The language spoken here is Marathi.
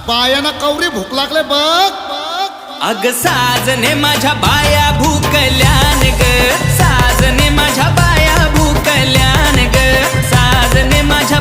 बायाना कवरी भूक लागले बघ. अग साजने माझ्या बाया भूकल्यान ग, साजने माझ्या बाया भूकल्यान ग, साजने माझ्या